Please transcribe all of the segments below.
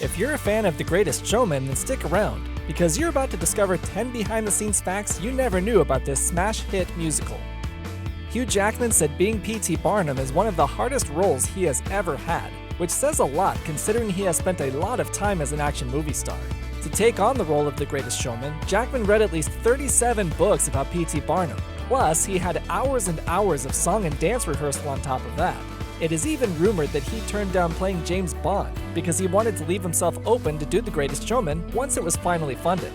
If you're a fan of The Greatest Showman, then stick around, because you're about to discover 10 behind-the-scenes facts you never knew about this smash hit musical. Hugh Jackman said being P.T. Barnum is one of the hardest roles he has ever had, which says a lot considering he has spent a lot of time as an action movie star. To take on the role of The Greatest Showman, Jackman read at least 37 books about P.T. Barnum, plus he had hours and hours of song and dance rehearsal on top of that. It is even rumored that he turned down playing James Bond because he wanted to leave himself open to do The Greatest Showman once it was finally funded.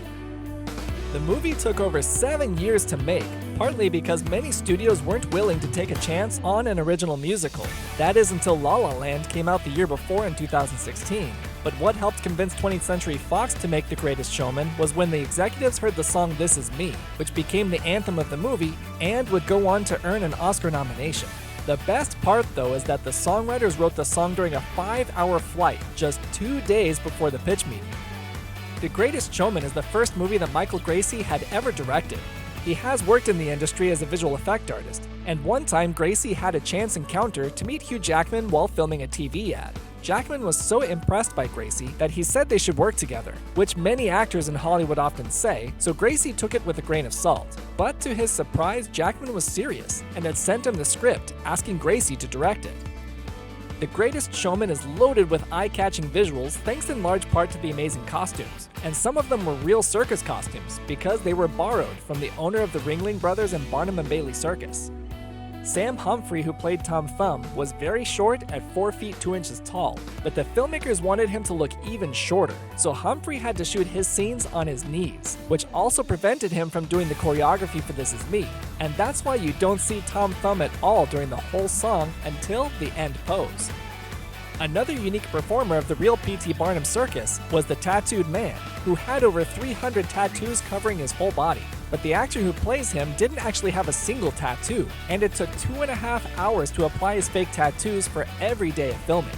The movie took over 7 years to make, partly because many studios weren't willing to take a chance on an original musical. That is until La La Land came out the year before in 2016. But what helped convince 20th Century Fox to make The Greatest Showman was when the executives heard the song This Is Me, which became the anthem of the movie and would go on to earn an Oscar nomination. The best part, though, is that the songwriters wrote the song during a 5-hour flight just 2 days before the pitch meeting. The Greatest Showman is the first movie that Michael Gracey had ever directed. He has worked in the industry as a visual effect artist, and one time Gracey had a chance encounter to meet Hugh Jackman while filming a TV ad. Jackman was so impressed by Gracey that he said they should work together, which many actors in Hollywood often say, so Gracey took it with a grain of salt. But to his surprise, Jackman was serious and had sent him the script, asking Gracey to direct it. The Greatest Showman is loaded with eye-catching visuals thanks in large part to the amazing costumes, and some of them were real circus costumes because they were borrowed from the owner of the Ringling Brothers and Barnum and Bailey Circus. Sam Humphrey, who played Tom Thumb, was very short at 4 feet 2 inches tall, but the filmmakers wanted him to look even shorter, so Humphrey had to shoot his scenes on his knees, which also prevented him from doing the choreography for This Is Me, and that's why you don't see Tom Thumb at all during the whole song until the end pose. Another unique performer of the real P.T. Barnum circus was the Tattooed Man, who had over 300 tattoos covering his whole body. But the actor who plays him didn't actually have a single tattoo, and it took 2.5 hours to apply his fake tattoos for every day of filming.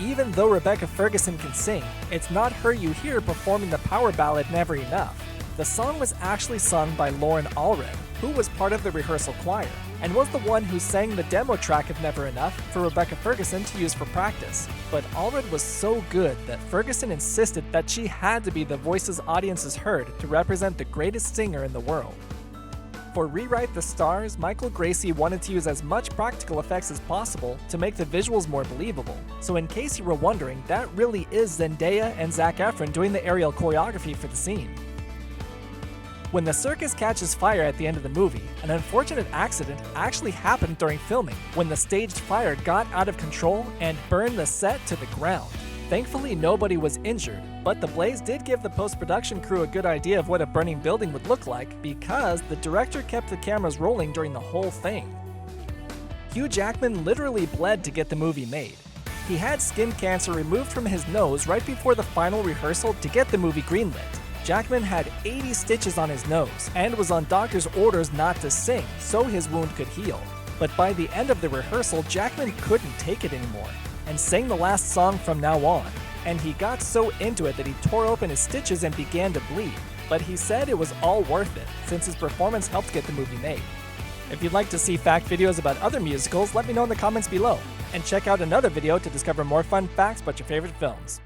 Even though Rebecca Ferguson can sing, it's not her you hear performing the power ballad Never Enough. The song was actually sung by Lauren Allred, who was part of the rehearsal choir, and was the one who sang the demo track of Never Enough for Rebecca Ferguson to use for practice. But Allred was so good that Ferguson insisted that she had to be the voices audiences heard to represent the greatest singer in the world. For Rewrite the Stars, Michael Gracey wanted to use as much practical effects as possible to make the visuals more believable. So in case you were wondering, that really is Zendaya and Zac Efron doing the aerial choreography for the scene. When the circus catches fire at the end of the movie, an unfortunate accident actually happened during filming when the staged fire got out of control and burned the set to the ground. Thankfully, nobody was injured, but the blaze did give the post-production crew a good idea of what a burning building would look like because the director kept the cameras rolling during the whole thing. Hugh Jackman literally bled to get the movie made. He had skin cancer removed from his nose right before the final rehearsal to get the movie greenlit. Jackman had 80 stitches on his nose and was on doctor's orders not to sing so his wound could heal. But by the end of the rehearsal, Jackman couldn't take it anymore and sang the last song From Now On. And he got so into it that he tore open his stitches and began to bleed. But he said it was all worth it since his performance helped get the movie made. If you'd like to see fact videos about other musicals, let me know in the comments below. And check out another video to discover more fun facts about your favorite films.